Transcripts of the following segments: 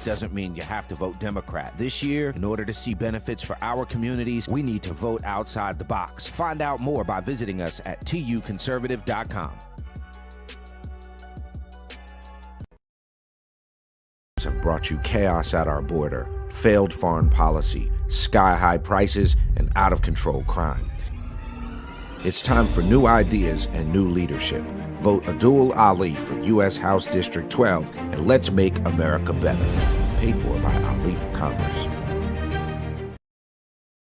doesn't mean you have to vote Democrat. This year, in order to see benefits for our communities, we need to vote outside the box. Find out more by visiting us at tuconservative.com. Have brought you chaos at our border, failed foreign policy, sky-high prices, and out-of-control crime. It's time for new ideas and new leadership. Vote Abdul Ali for U.S. House District 12, and let's make America better. Paid for by Ali for Congress.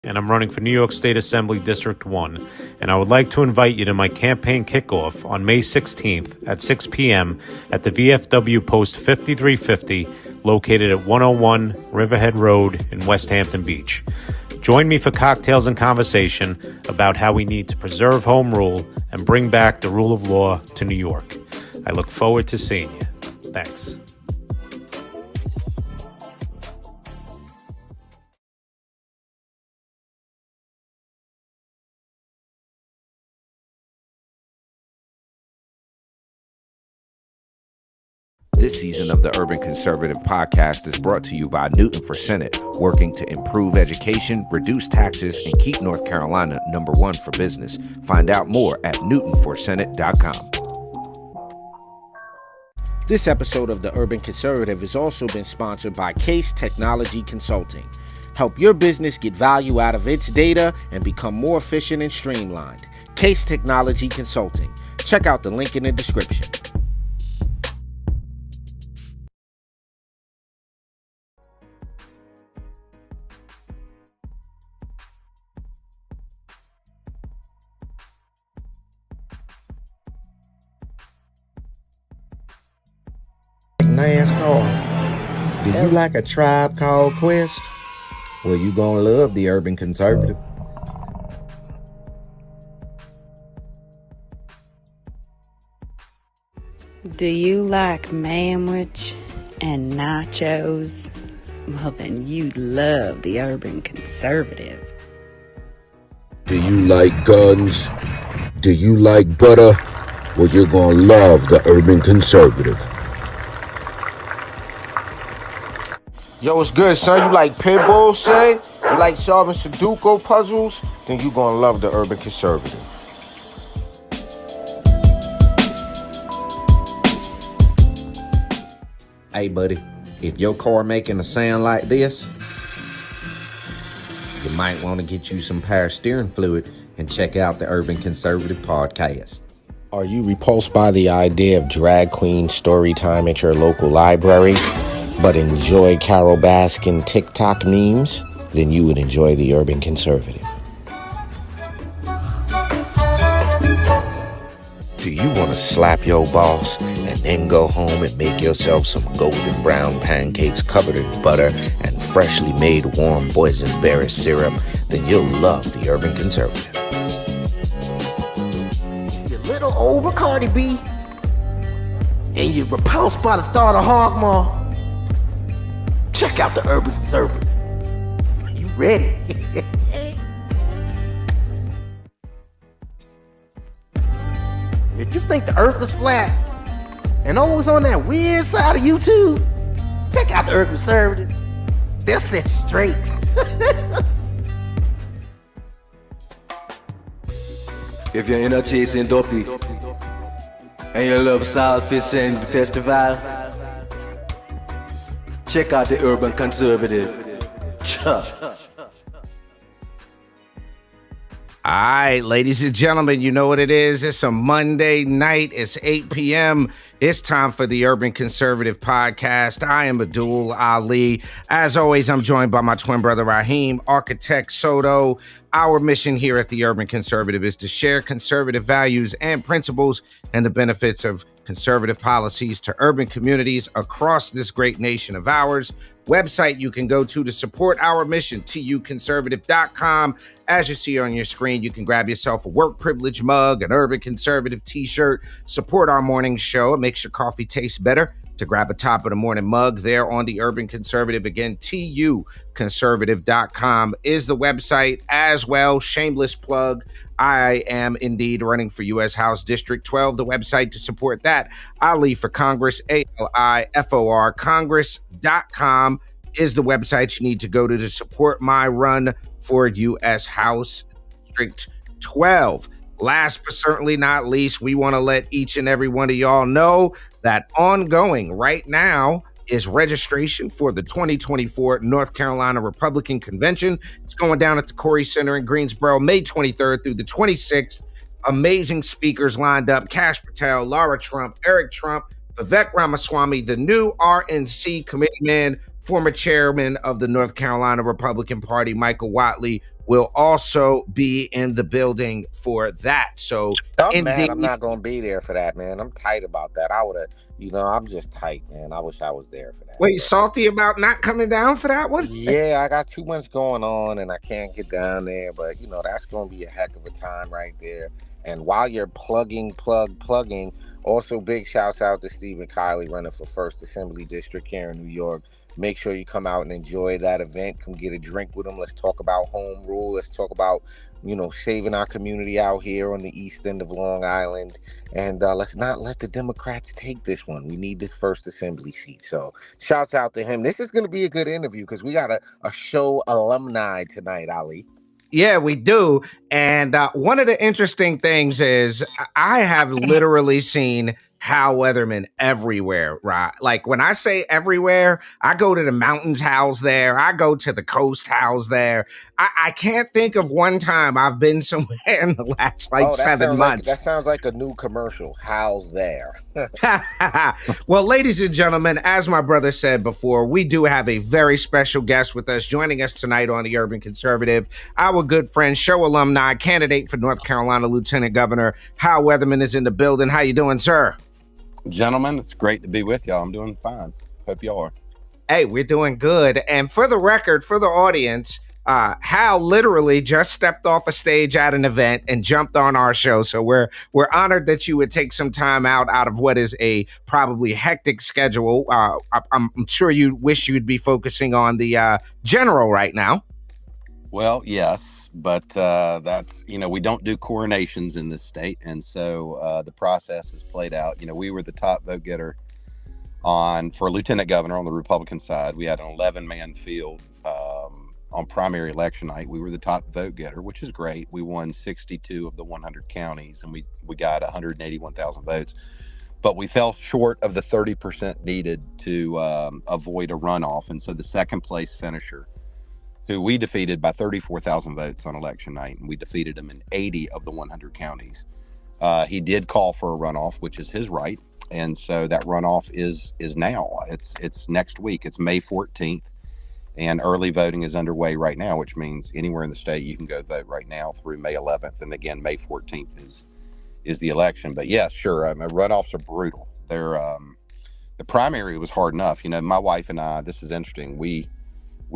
And I'm running for New York State Assembly District 1, and I would like to invite you to my campaign kickoff on May 16th at 6 p.m. at the VFW Post 5350, located at 101 Riverhead Road in West Hampton Beach. Join me for cocktails and conversation about how we need to preserve home rule and bring back the rule of law to New York. I look forward to seeing you. Thanks. This season of the Urban Conservative Podcast is brought to you by Newton for Senate, working to improve education, reduce taxes, and keep North Carolina #1 for business. Find out more at newtonforsenate.com. This episode of the Urban Conservative has also been sponsored by Case Technology Consulting. Help your business get value out of its data and become more efficient and streamlined. Case Technology Consulting. Check out the link in the description. NASCAR. Do you like a Tribe Called Quest? Well, you gonna love the Urban Conservative. Do you like manwich and nachos? Well, then you'd love the Urban Conservative. Do you like guns? Do you like butter? Well, you're gonna love the Urban Conservative. Yo, what's good, son? You like pit bulls, say? You like solving Sudoku puzzles? Then you gonna love the Urban Conservative. Hey, buddy, if your car making a sound like this, you might want to get you some power steering fluid and check out the Urban Conservative Podcast. Are you repulsed by the idea of drag queen story time at your local library, but enjoy Carol Baskin TikTok memes? Then you would enjoy the Urban Conservative. Do you want to slap your boss and then go home and make yourself some golden brown pancakes covered in butter and freshly made warm boysenberry syrup? Then you'll love the Urban Conservative. You're a little over Cardi B, and you're repulsed by the thought of Hogmaw. Check out the Urban Conservative. Are you ready? If you think the earth is flat and always on that weird side of YouTube, check out the Urban Conservative. They'll set you straight. If you're in a chasing dopey and you love saltfish and festival, check out the Urban Conservative. All right, ladies and gentlemen, you know what it is. It's a Monday night. It's 8 p.m. It's time for the Urban Conservative Podcast. I am Abdul Ali. As always, I'm joined by my twin brother, Raheem, architect Soto. Our mission here at the Urban Conservative is to share conservative values and principles and the benefits of conservative policies to urban communities across this great nation of ours. Website you can go to support our mission, tuconservative.com. As you see on your screen, you can grab yourself a work privilege mug, an Urban Conservative t-shirt, support our morning show. It makes your coffee taste better. to grab a top of the morning mug there on the Urban Conservative. Again, tuconservative.com is the website as well. Shameless plug. I am indeed running for U.S. House District 12. The website to support that, Ali for Congress, ALIFOR, Congress.com is the website you need to go to support my run for U.S. House District 12. Last but certainly not least, we want to let each and every one of y'all know that ongoing right now is registration for the 2024 North Carolina Republican Convention. It's going down at the Corey Center in Greensboro, May 23rd through the 26th. Amazing speakers lined up: Kash Patel, Lara Trump, Eric Trump, Vivek Ramaswamy, the new RNC committee man, former chairman of the North Carolina Republican Party, Michael Whatley, will also be in the building for that. So I'm mad I'm not going to be there for that, man. I'm tight about that. I would have, I'm just tight, man. I wish I was there for that. Wait, salty about not coming down for that one? Yeah, I got too much going on and I can't get down there. But, that's going to be a heck of a time right there. And while you're plugging, also big shouts out to Stephen Kiley running for 1st Assembly District here in New York. Make sure you come out and enjoy that event. Come get a drink with them. Let's talk about home rule. Let's talk about, saving our community out here on the east end of Long Island. And let's not let the Democrats take this one. We need this 1st Assembly seat. So shouts out to him. This is going to be a good interview because we got a show alumni tonight, Ali. Yeah, we do. And one of the interesting things is I have literally seen Hal Weatherman everywhere, right? Like when I say everywhere, I go to the mountains house there. I go to the coast house there. I can't think of one time I've been somewhere in the last 7 months. That sounds like a new commercial. Hal's there. Well, ladies and gentlemen, as my brother said before, we do have a very special guest with us joining us tonight on the Urban Conservative. Our good friend, show alumni, candidate for North Carolina Lieutenant Governor Hal Weatherman is in the building. How you doing, sir? Gentlemen, it's great to be with y'all. I'm doing fine. Hope y'all are. Hey, we're doing good. And for the record, for the audience, Hal literally just stepped off a stage at an event and jumped on our show. So we're honored that you would take some time out of what is a probably hectic schedule. I'm sure you wish you'd be focusing on the general right now. Well, yes, but that's, we don't do coronations in this state. And so the process has played out. We were the top vote getter for lieutenant governor on the Republican side. We had an 11-man field on primary election night. We were the top vote getter, which is great. We won 62 of the 100 counties and we got 181,000 votes. But we fell short of the 30% needed to avoid a runoff. And so the second place finisher, who we defeated by 34,000 votes on election night, and we defeated him in 80 of the 100 counties. He did call for a runoff, which is his right. And so that runoff is now. It's next week. It's May 14th. And early voting is underway right now, which means anywhere in the state you can go vote right now through May 11th. And again, May 14th is the election. But yeah, sure. Runoffs are brutal. The primary was hard enough. My wife and I, this is interesting. We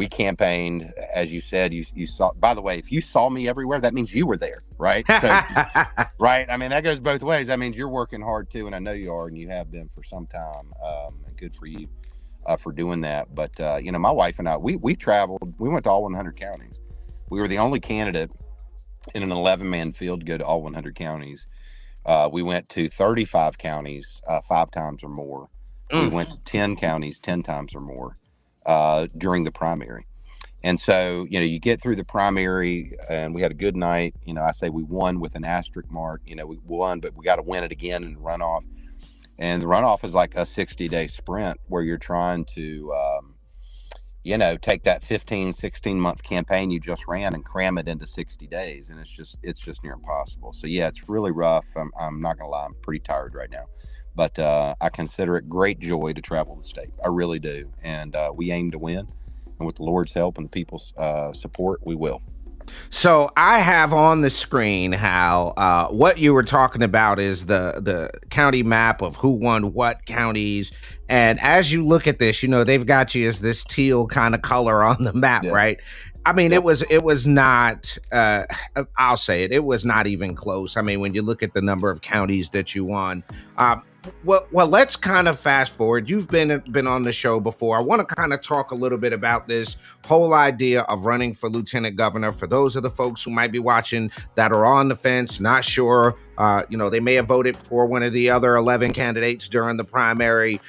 campaigned, as you said, you saw, by the way, if you saw me everywhere, that means you were there, right? So, right. I mean, that goes both ways. That means you're working hard too. And I know you are, and you have been for some time. And good for you for doing that. But, my wife and I, we traveled, we went to all 100 counties. We were the only candidate in an 11-man field to go to all 100 counties. We went to 35 counties 5 times or more. We went to 10 counties 10 times or more during the primary. And so, you get through the primary and we had a good night. I say we won with an asterisk mark. We won, but we got to win it again in the runoff. And the runoff is like a 60-day sprint where you're trying to, take that 15, 16-month campaign you just ran and cram it into 60 days. And it's just near impossible. So, yeah, it's really rough. I'm not going to lie. I'm pretty tired right now. But I consider it great joy to travel the state. I really do. And we aim to win. And with the Lord's help and the people's support, we will. So I have on the screen how what you were talking about is the county map of who won what counties. And as you look at this, they've got you as this teal kind of color on the map, yeah. Right? I mean, it was not, I'll say it was not even close. I mean, when you look at the number of counties that you won, Well, let's kind of fast forward. You've been on the show before. I want to kind of talk a little bit about this whole idea of running for lieutenant governor. For those of the folks who might be watching that are on the fence, not sure, they may have voted for one of the other 11 candidates during the primary.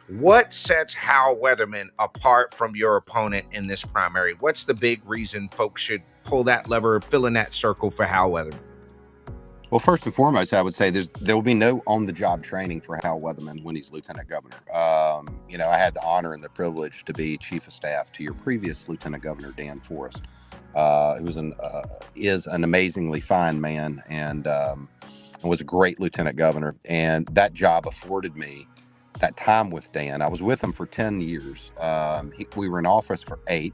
What sets Hal Weatherman apart from your opponent in this primary? What's the big reason folks should pull that lever, fill in that circle for Hal Weatherman? Well, first and foremost, I would say there will be no on-the-job training for Hal Weatherman when he's lieutenant governor. I had the honor and the privilege to be chief of staff to your previous lieutenant governor, Dan Forrest, who is an amazingly fine man and was a great lieutenant governor. And that job afforded me that time with Dan. I was with him for 10 years. We were in office for 8.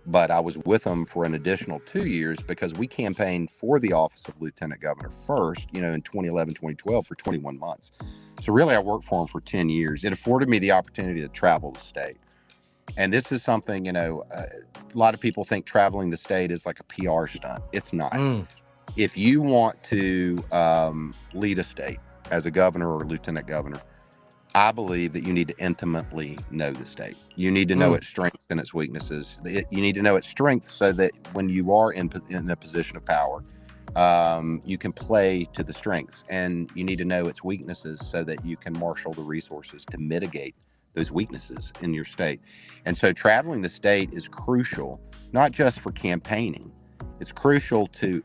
But I was with him for an additional 2 years because we campaigned for the office of lieutenant governor first, in 2011, 2012 for 21 months. So really, I worked for him for 10 years. It afforded me the opportunity to travel the state. And this is something, a lot of people think traveling the state is like a PR stunt. It's not. If you want to lead a state as a governor or a lieutenant governor, I believe that you need to intimately know the state. You need to know its strengths and its weaknesses. You need to know its strengths so that when you are in a position of power, you can play to the strengths. And you need to know its weaknesses so that you can marshal the resources to mitigate those weaknesses in your state. And so traveling the state is crucial, not just for campaigning. It's crucial to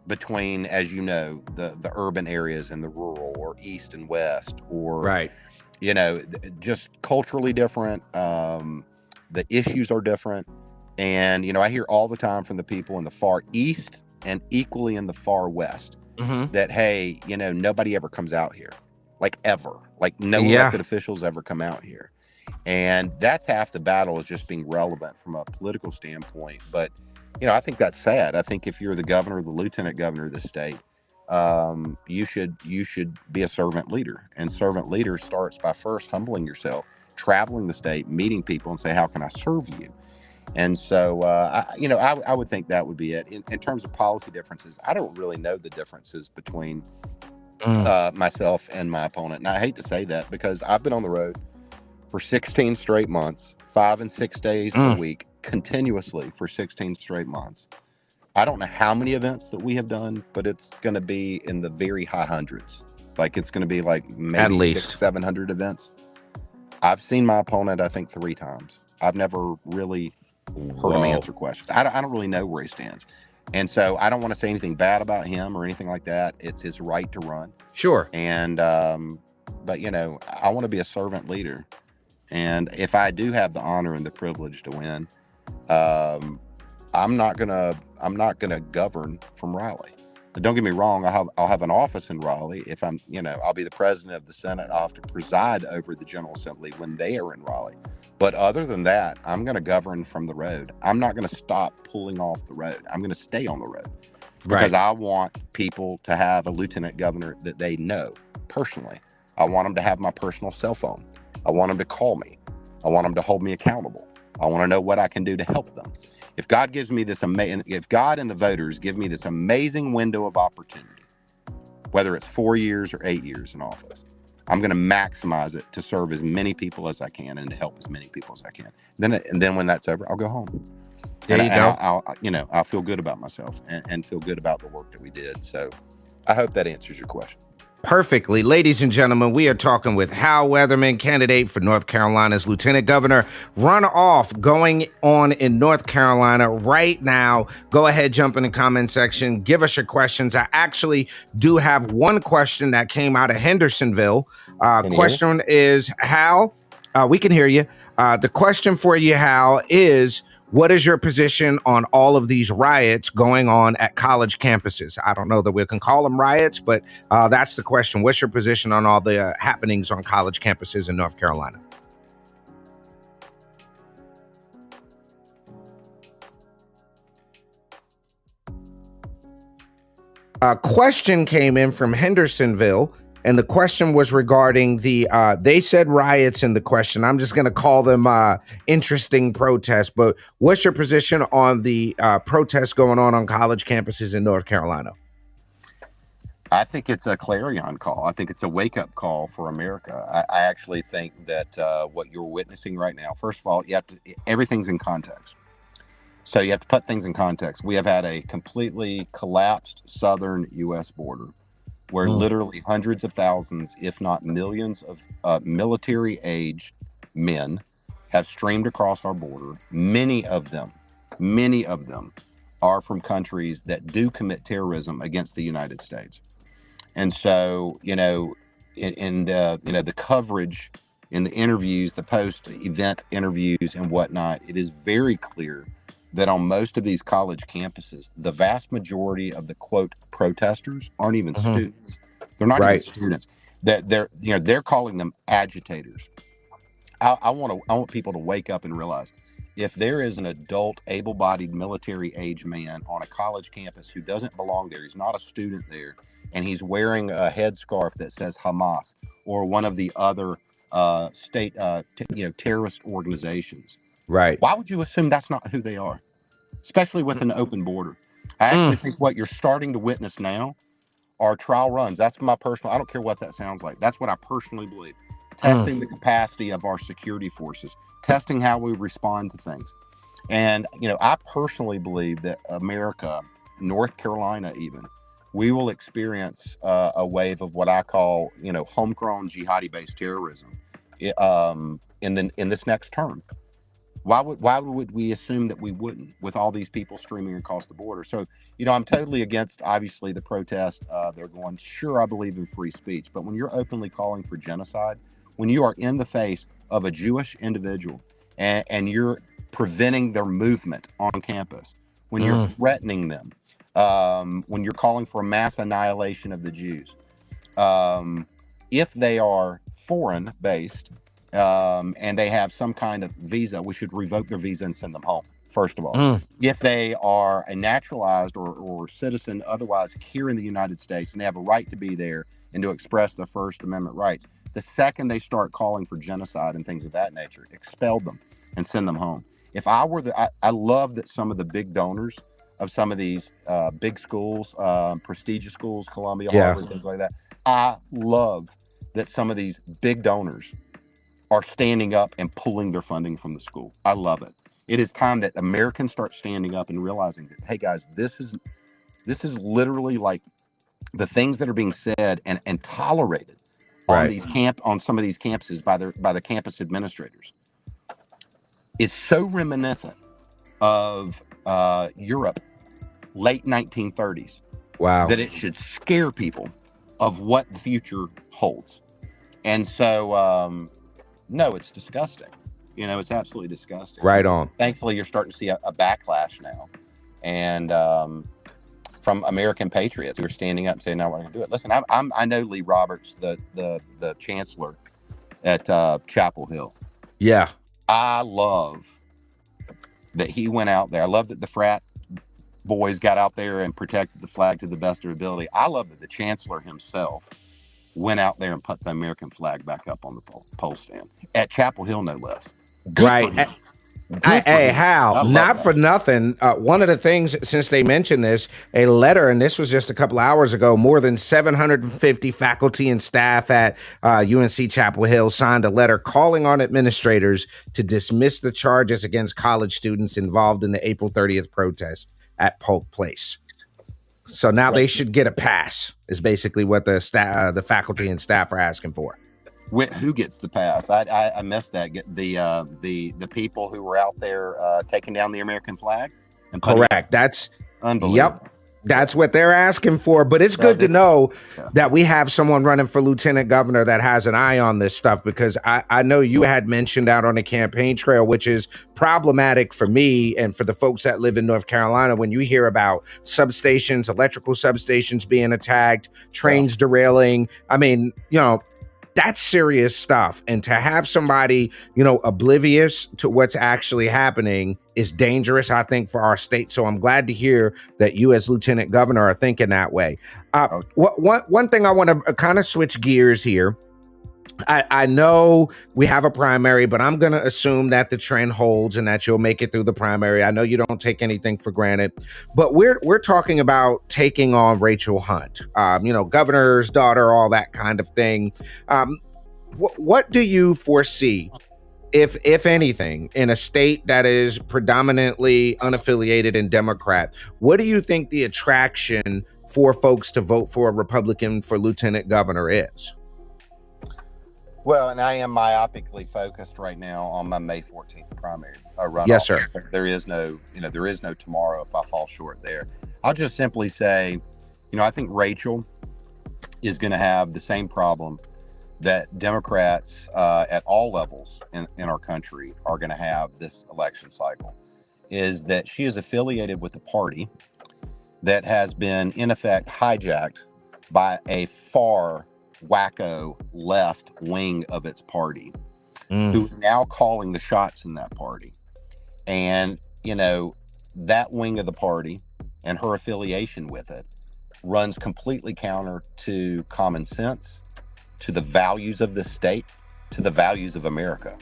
between, as you know, the urban areas and the rural, or east and west, or right, just culturally different. The issues are different, and I hear all the time from the people in the far east and equally in the far west that, hey, nobody ever comes out here, like ever, like no elected officials ever come out here, and that's half the battle, is just being relevant from a political standpoint. But I think that's sad. I think if you're the governor or the lieutenant governor of the state, you should be a servant leader. And servant leader starts by first humbling yourself, traveling the state, meeting people, and say, how can I serve you? And so, I would think that would be it. In terms of policy differences, I don't really know the differences between myself and my opponent. And I hate to say that because I've been on the road for 16 straight months, 5 and 6 days a week, continuously for 16 straight months. I don't know how many events that we have done, but it's going to be in the very high hundreds. Like it's going to be like maybe at least 600-700 events. I've seen my opponent, I think, 3 times. I've never really heard him answer questions. I don't really know where he stands. And so I don't want to say anything bad about him or anything like that. It's his right to run. Sure. And, but I want to be a servant leader. And if I do have the honor and the privilege to win, I'm not gonna govern from Raleigh. But don't get me wrong, I'll have an office in Raleigh. If I'm, I'll be the president of the Senate. I'll have to preside over the General Assembly when they are in Raleigh. But other than that, I'm gonna govern from the road. I'm not gonna stop pulling off the road. I'm gonna stay on the road because I want people to have a lieutenant governor that they know personally. I want them to have my personal cell phone. I want them to call me. I want them to hold me accountable. I want to know what I can do to help them. If God gives me this if God and the voters give me this amazing window of opportunity, whether it's 4 years or 8 years in office, I'm going to maximize it to serve as many people as I can and to help as many people as I can. Then when that's over, I'll go home. There you go. I'll feel good about myself and feel good about the work that we did. So I hope that answers your question. Perfectly. Ladies and gentlemen, we are talking with Hal Weatherman, candidate for North Carolina's lieutenant governor. Runoff going on in North Carolina right now. Go ahead, jump in the comment section. Give us your questions. I actually do have one question that came out of Hendersonville. Question is, Hal, we can hear you. The question for you, Hal, is, what is your position on all of these riots going on at college campuses? I don't know that we can call them riots, but that's the question. What's your position on all the happenings on college campuses in North Carolina? A question came in from Hendersonville, and the question was regarding the. They said riots in the question. I'm just going to call them interesting protests. But what's your position on the protests going on college campuses in North Carolina? I think it's a clarion call. I think it's a wake-up call for America. I actually think that what you're witnessing right now, first of all, everything's in context. So you have to put things in context. We have had a completely collapsed southern U.S. border where literally hundreds of thousands, if not millions of military-aged men have streamed across our border. Many of them are from countries that do commit terrorism against the United States. And so, in the coverage, in the interviews, the post-event interviews and whatnot, it is very clear that on most of these college campuses, the vast majority of the quote protesters aren't even students. They're not even students. They're calling them agitators. I want people to wake up and realize, if there is an adult, able-bodied, military-age man on a college campus who doesn't belong there, he's not a student there, and he's wearing a headscarf that says Hamas or one of the other state, terrorist organizations. Right. Why would you assume that's not who they are, especially with an open border? I actually think what you're starting to witness now are trial runs. That's my personal, I don't care what that sounds like. That's what I personally believe. Testing the capacity of our security forces, testing how we respond to things. And, I personally believe that America, North Carolina even, we will experience a wave of what I call, homegrown jihadi-based terrorism in this next term. Why would we assume that we wouldn't, with all these people streaming across the border? So, I'm totally against, obviously, the protest. They're going, sure, I believe in free speech. But when you're openly calling for genocide, when you are in the face of a Jewish individual and you're preventing their movement on campus, when you're threatening them, when you're calling for a mass annihilation of the Jews, if they are foreign-based, and they have some kind of visa, we should revoke their visa and send them home, first of all. If they are a naturalized or citizen otherwise here in the United States and they have a right to be there and to express their First Amendment rights, the second they start calling for genocide and things of that nature, expel them and send them home. If I were I love that some of the big donors of some of these big schools, prestigious schools, Columbia, Harvard, things like that, I love that some of these big donors are standing up and pulling their funding from the school. I love it. It is time that Americans start standing up and realizing that, hey guys, this is literally like the things that are being said and tolerated on some of these campuses by the campus administrators. It's so reminiscent of Europe, late 1930s. Wow. That it should scare people of what the future holds. And so, no, it's disgusting. It's absolutely disgusting. Right on. Thankfully, you're starting to see a backlash now. And from American patriots who are standing up and saying, no, we're going to do it. Listen, I know Lee Roberts, the chancellor at Chapel Hill. Yeah. I love that he went out there. I love that the frat boys got out there and protected the flag to the best of their ability. I love that the chancellor himself went out there and put the American flag back up on the pole stand at Chapel Hill, no less. Right. Hey, Hal, not for nothing. One of the things, since they mentioned this, a letter, and this was just a couple hours ago, more than 750 faculty and staff at UNC Chapel Hill signed a letter calling on administrators to dismiss the charges against college students involved in the April 30th protest at Polk Place. So now they should get a pass, is basically what the faculty and staff are asking for. Who gets the pass? I missed that. The people who were out there taking down the American flag. Correct. That's unbelievable. Yep. That's what they're asking for. But it's good to know that we have someone running for lieutenant governor that has an eye on this stuff, because I know you had mentioned out on the campaign trail, which is problematic for me and for the folks that live in North Carolina, when you hear about substations, electrical substations being attacked, trains derailing. I mean, That's serious stuff. And to have somebody, oblivious to what's actually happening is dangerous, I think, for our state. So I'm glad to hear that you as Lieutenant Governor are thinking that way. One thing I want to kind of switch gears here. I know we have a primary, but I'm going to assume that the trend holds and that you'll make it through the primary. I know you don't take anything for granted, but we're talking about taking on Rachel Hunt, governor's daughter, all that kind of thing. What do you foresee, if anything, in a state that is predominantly unaffiliated and Democrat? What do you think the attraction for folks to vote for a Republican for lieutenant governor is? Well, and I am myopically focused right now on my May 14th primary runoff. Yes, sir. There is no tomorrow if I fall short there. I'll just simply say, I think Rachel is going to have the same problem that Democrats at all levels in our country are going to have this election cycle, is that she is affiliated with a party that has been, in effect, hijacked by a far wacko left wing of its party, who is now calling the shots in that party. And, that wing of the party and her affiliation with it runs completely counter to common sense, to the values of this state, to the values of America.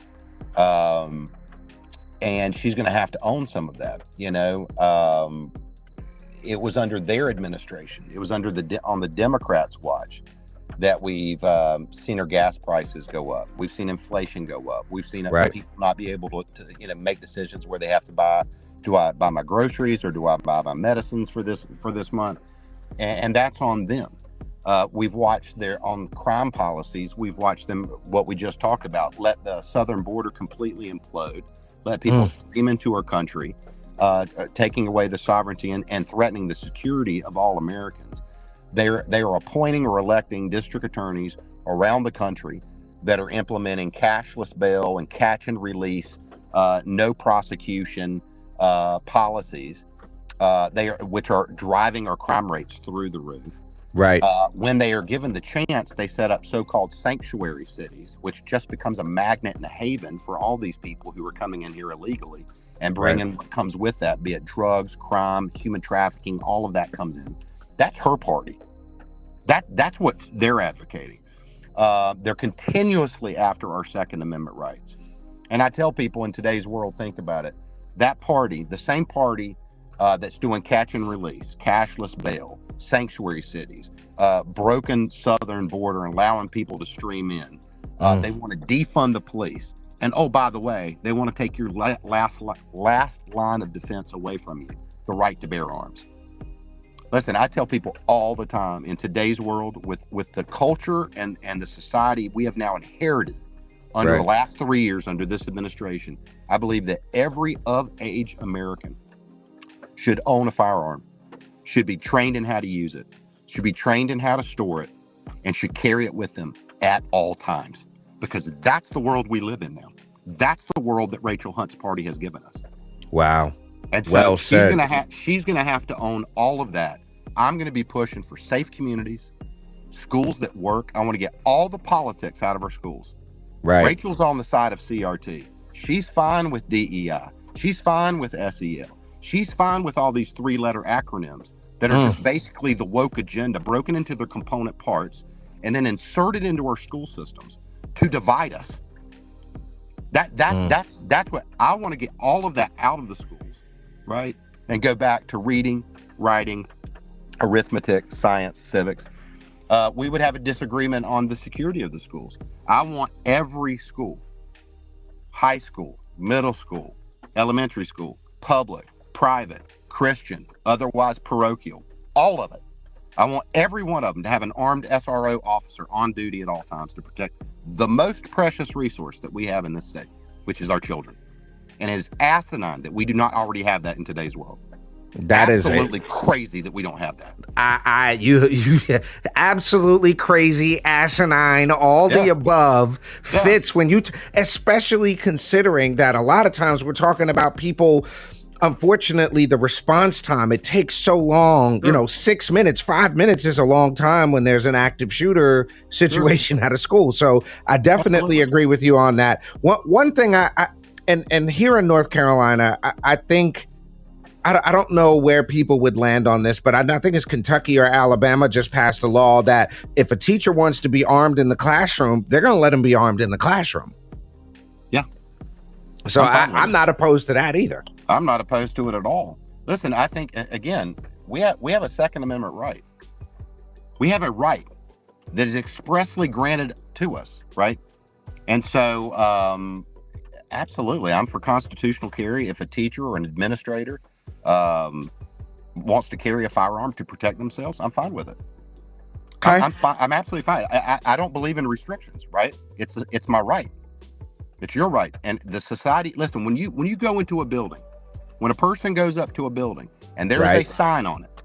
And she's going to have to own some of that. It was under their administration. It was on the Democrats' watch that we've seen our gas prices go up. We've seen inflation go up. We've seen people not be able to make decisions where they have to buy. Do I buy my groceries or do I buy my medicines for this month? And that's on them. We've watched on crime policies. We've watched them, what we just talked about, let the southern border completely implode, let people stream into our country, taking away the sovereignty and threatening the security of all Americans. They are appointing or electing district attorneys around the country that are implementing cashless bail and catch and release, no prosecution policies, which are driving our crime rates through the roof. Right. When they are given the chance, they set up so-called sanctuary cities, which just becomes a magnet and a haven for all these people who are coming in here illegally and bringing what comes with that, be it drugs, crime, human trafficking, all of that comes in. That's her party. That's what they're advocating. They're continuously after our Second Amendment rights. And I tell people in today's world, think about it. That party, the same party that's doing catch and release, cashless bail, sanctuary cities, broken southern border, allowing people to stream in. They want to defund the police. And oh, by the way, they want to take your last line of defense away from you, the right to bear arms. Listen, I tell people all the time, in today's world, with the culture and the society we have now inherited under the last 3 years under this administration, I believe that every of-age American should own a firearm, should be trained in how to use it, should be trained in how to store it, and should carry it with them at all times. Because that's the world we live in now. That's the world that Rachel Hunt's party has given us. Wow. And so well she's said. gonna have to own all of that. I'm gonna be pushing for safe communities, schools that work. I want to get all the politics out of our schools. Right. Rachel's on the side of CRT. She's fine with DEI. She's fine with SEL. She's fine with all these 3-letter acronyms that are just basically the woke agenda broken into their component parts and then inserted into our school systems to divide us. That's what I want to get, all of that out of the schools, right? And go back to reading, writing, arithmetic, science, civics. We would have a disagreement on the security of the schools. I want every school, high school, middle school, elementary school, public, private, Christian, otherwise parochial, all of it. I want every one of them to have an armed SRO officer on duty at all times to protect the most precious resource that we have in this state, which is our children. And it is asinine that we do not already have that in today's world. That is absolutely crazy that we don't have that. You absolutely crazy, asinine, all the above fits when you, especially considering that a lot of times we're talking about people unfortunately, the response time, it takes so long. Sure. 6 minutes, 5 minutes is a long time when there's an active shooter situation at a school. So I definitely agree with you on that. One thing and here in North Carolina, I think, I don't know where people would land on this, but I think it's Kentucky or Alabama just passed a law that if a teacher wants to be armed in the classroom, they're going to let them be armed in the classroom. Yeah. So I'm not opposed to that either. I'm not opposed to it at all. Listen, I think, again, we have a Second Amendment right. We have a right that is expressly granted to us, right? And so, absolutely, I'm for constitutional carry. If a teacher or an administrator wants to carry a firearm to protect themselves, I'm fine with it. Okay. I'm absolutely fine. I don't believe in restrictions, right? It's my right. It's your right. And the society, listen, when you go into a building, when a person goes up to a building and there is a sign on it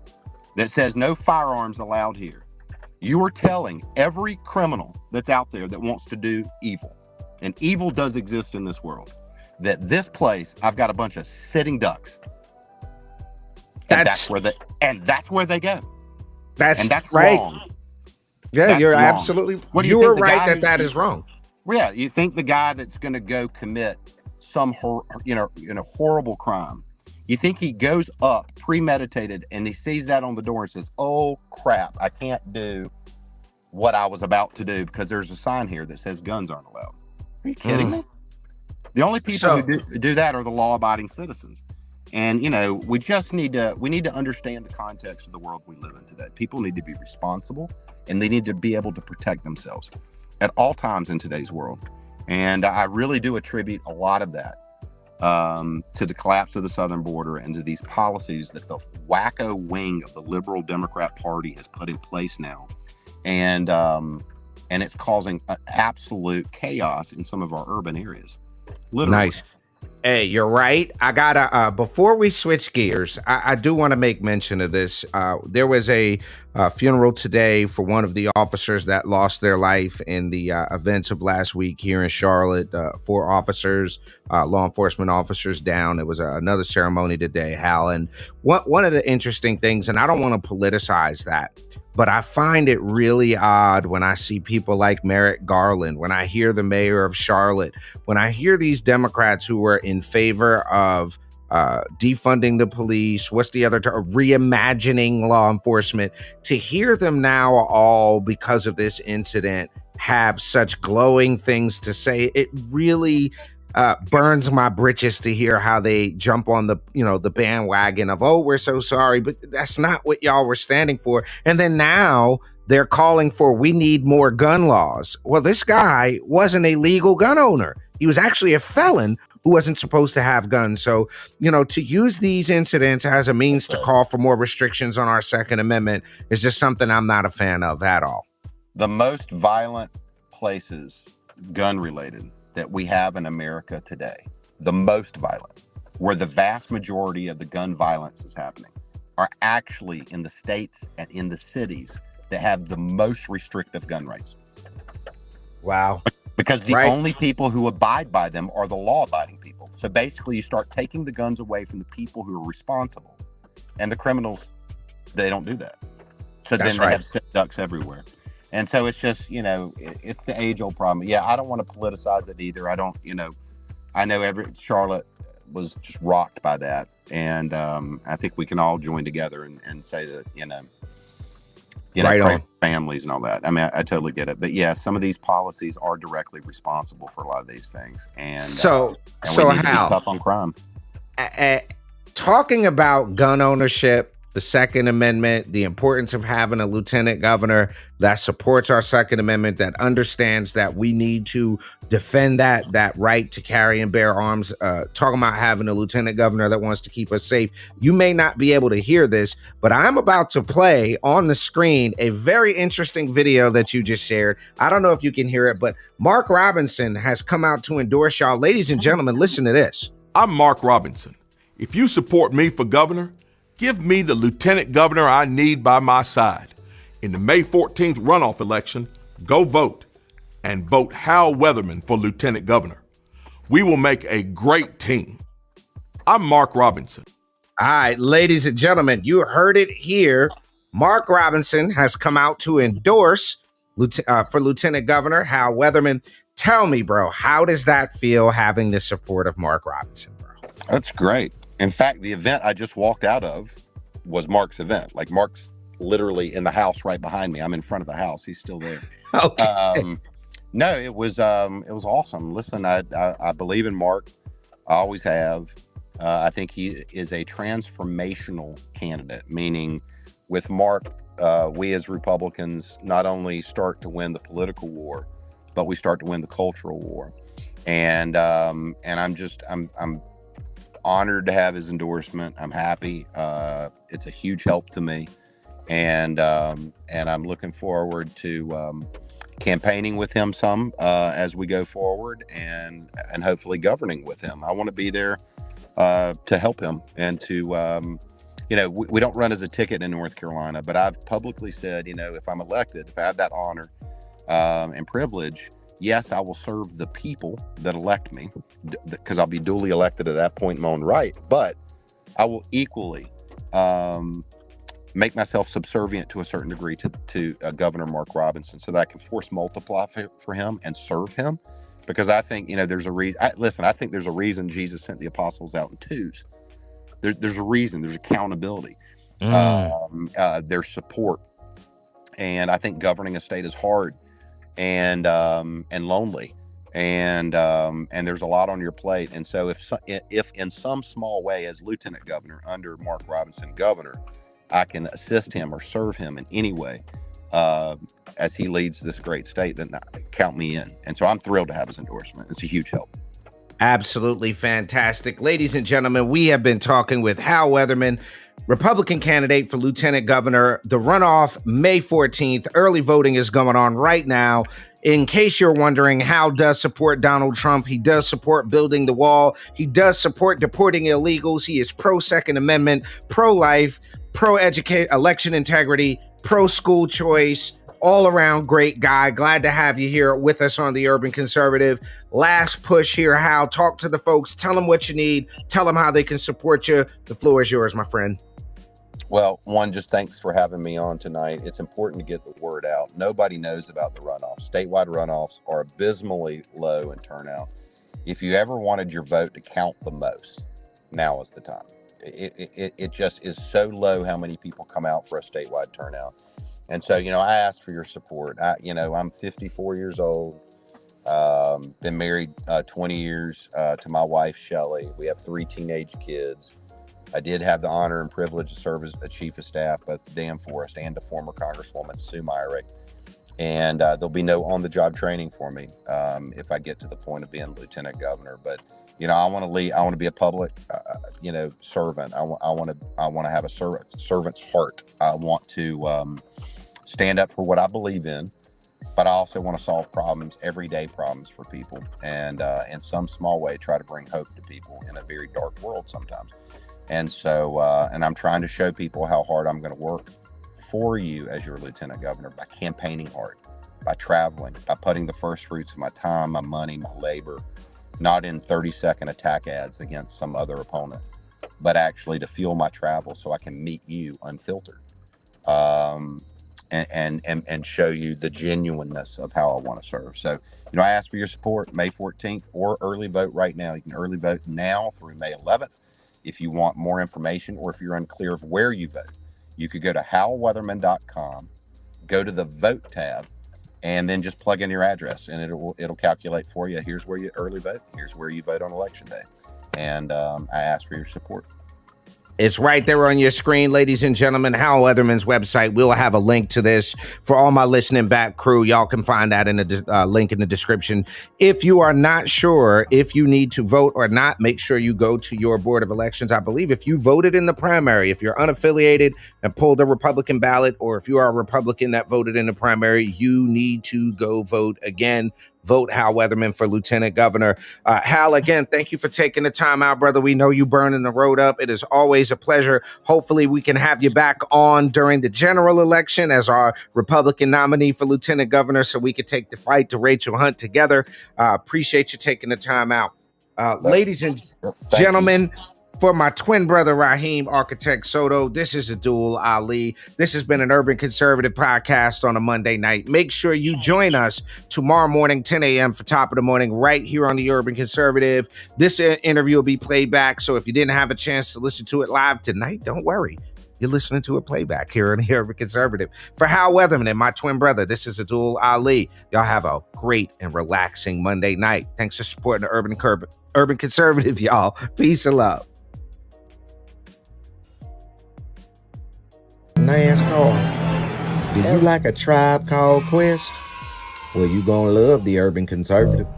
that says no firearms allowed here, you are telling every criminal that's out there that wants to do evil, and evil does exist in this world, that this place, I've got a bunch of sitting ducks. And that's where they go. That's right. Wrong. Yeah, that's you're wrong. Absolutely. You are right that is wrong. Yeah, you think the guy that's going to go commit some horrible crime, you think he goes up premeditated and he sees that on the door and says, "Oh crap, I can't do what I was about to do because there's a sign here that says guns aren't allowed." Are you kidding me? The only people who do that are the law-abiding citizens. And we just need to understand the context of the world we live in today. People need to be responsible, and they need to be able to protect themselves at all times in today's world. And I really do attribute a lot of that to the collapse of the southern border and to these policies that the wacko wing of the liberal Democrat Party has put in place now. And it's causing absolute chaos in some of our urban areas. Literally. Nice. Hey, you're right. I gotta, before we switch gears, I do want to make mention of this. There was a funeral today for one of the officers that lost their life in the events of last week here in Charlotte. 4 officers, law enforcement officers down. It was another ceremony today, Hal. And one of the interesting things, and I don't want to politicize that, but I find it really odd when I see people like Merrick Garland, when I hear the mayor of Charlotte, when I hear these Democrats who were in favor of defunding the police, what's the other term, reimagining law enforcement, to hear them now all, because of this incident, have such glowing things to say. It really burns my britches to hear how they jump on the bandwagon of, "Oh, we're so sorry," but that's not what y'all were standing for. And then now they're calling for, "We need more gun laws." Well, this guy wasn't a legal gun owner. He was actually a felon who wasn't supposed to have guns. So, to use these incidents as a means to call for more restrictions on our Second Amendment is just something I'm not a fan of at all. The most violent places, gun related, that we have in America today, the most violent, where the vast majority of the gun violence is happening, are actually in the states and in the cities that have the most restrictive gun rights. Wow. Because the only people who abide by them are the law-abiding people. So basically, you start taking the guns away from the people who are responsible, and the criminals, they don't do that. So then they have sit ducks everywhere. And so it's just, it's the age-old problem. Yeah, I don't want to politicize it either. I don't, I know Charlotte was just rocked by that. And I think we can all join together and say that, pray for families and all that. I mean, I totally get it. But yeah, some of these policies are directly responsible for a lot of these things. And so we need to be Hal, tough on crime. Talking about gun ownership, the Second Amendment, the importance of having a lieutenant governor that supports our Second Amendment, that understands that we need to defend that right to carry and bear arms, talking about having a lieutenant governor that wants to keep us safe. You may not be able to hear this, but I'm about to play on the screen a very interesting video that you just shared. I don't know if you can hear it, but Mark Robinson has come out to endorse y'all. Ladies and gentlemen, listen to this. I'm Mark Robinson. If you support me for governor, give me the lieutenant governor I need by my side. In the May 14th runoff election, go vote and vote Hal Weatherman for lieutenant governor. We will make a great team. I'm Mark Robinson. All right, ladies and gentlemen, you heard it here. Mark Robinson has come out to endorse for Lieutenant Governor Hal Weatherman. Tell me, bro, how does that feel having the support of Mark Robinson, bro? That's great. In fact, the event I just walked out of was Mark's event. Like, Mark's literally in the house right behind me. I'm in front of the house. He's still there. Okay. No, it was awesome. Listen, I believe in Mark. I always have. I think he is a transformational candidate, meaning with Mark, we as Republicans not only start to win the political war, but we start to win the cultural war. And I'm honored to have his endorsement. I'm happy. It's a huge help to me. And I'm looking forward to campaigning with him some as we go forward, and hopefully governing with him. I want to be there to help him, and to we don't run as a ticket in North Carolina, but I've publicly said, if I'm elected, if I have that honor and privilege, yes, I will serve the people that elect me, because I'll be duly elected at that point in my own right. But I will equally make myself subservient to a certain degree to Governor Mark Robinson, so that I can force multiply for him and serve him. Because I think, there's a reason. I think there's a reason Jesus sent the apostles out in twos. There's a reason. There's accountability. There's support. And I think governing a state is hard and lonely. And there's a lot on your plate. And so if in some small way, as Lieutenant Governor under Mark Robinson, Governor, I can assist him or serve him in any way, as he leads this great state, then count me in. And so I'm thrilled to have his endorsement. It's a huge help. Absolutely fantastic. Ladies and gentlemen, we have been talking with Hal Weatherman, Republican candidate for Lieutenant Governor. The runoff, May 14th. Early voting is going on right now. In case you're wondering, Hal does support Donald Trump. He does support building the wall. He does support deporting illegals. He is pro-Second Amendment, pro-life, election integrity, pro-school choice, all around great guy. Glad to have you here with us on the Urban Conservative. Last push here, Hal. Talk to the folks. Tell them what you need. Tell them how they can support you. The floor is yours, my friend. Well, just thanks for having me on tonight. It's important to get the word out. Nobody knows about the runoffs. Statewide runoffs are abysmally low in turnout. If you ever wanted your vote to count the most, now is the time. It just is so low how many people come out for a statewide turnout. And so, I ask for your support. I'm 54 years old, been married 20 years to my wife, Shelley. We have 3 teenage kids. I did have the honor and privilege to serve as a chief of staff, both to Dan Forrest and to former Congresswoman Sue Myrick. And there'll be no on-the-job training for me if I get to the point of being lieutenant governor. But I want to lead. I want to be a public, servant. I want to have a servant's heart. I want to stand up for what I believe in, but I also want to solve problems, everyday problems for people, and in some small way try to bring hope to people in a very dark world sometimes. And so, and I'm trying to show people how hard I'm going to work for you as your lieutenant governor by campaigning hard, by traveling, by putting the first fruits of my time, my money, my labor, not in 30-second attack ads against some other opponent, but actually to fuel my travel so I can meet you unfiltered. And show you the genuineness of how I want to serve. So, I ask for your support May 14th, or early vote right now. You can early vote now through May 11th. If you want more information, or if you're unclear of where you vote, you could go to halweatherman.com, go to the vote tab, and then just plug in your address, and it'll calculate for you. Here's where you early vote. Here's where you vote on election day. And I ask for your support. It's right there on your screen, ladies and gentlemen. Hal Weatherman's website. We'll have a link to this for all my listening back crew. Y'all can find that in the link in the description. If you are not sure if you need to vote or not, make sure you go to your Board of Elections. I believe if you voted in the primary, if you're unaffiliated and pulled a Republican ballot, or if you are a Republican that voted in the primary, you need to go vote again. Vote Hal Weatherman for Lieutenant Governor. Hal, again, thank you for taking the time out, brother. We know you burning the road up. It is always a pleasure. Hopefully we can have you back on during the general election as our Republican nominee for Lieutenant Governor, so we could take the fight to Rachel Hunt together. Appreciate you taking the time out. Ladies and gentlemen, For my twin brother, Raheem Architect Soto, this is Abdul Ali. This has been an Urban Conservative podcast on a Monday night. Make sure you join us tomorrow morning, 10 a.m. for Top of the Morning, right here on the Urban Conservative. This interview will be played back, so if you didn't have a chance to listen to it live tonight, don't worry. You're listening to a playback here on the Urban Conservative. For Hal Weatherman and my twin brother, this is Abdul Ali. Y'all have a great and relaxing Monday night. Thanks for supporting the Urban Conservative, y'all. Peace and love. NASCAR. Do you like a Tribe Called Quest? Well, you gonna love the Urban Conservative.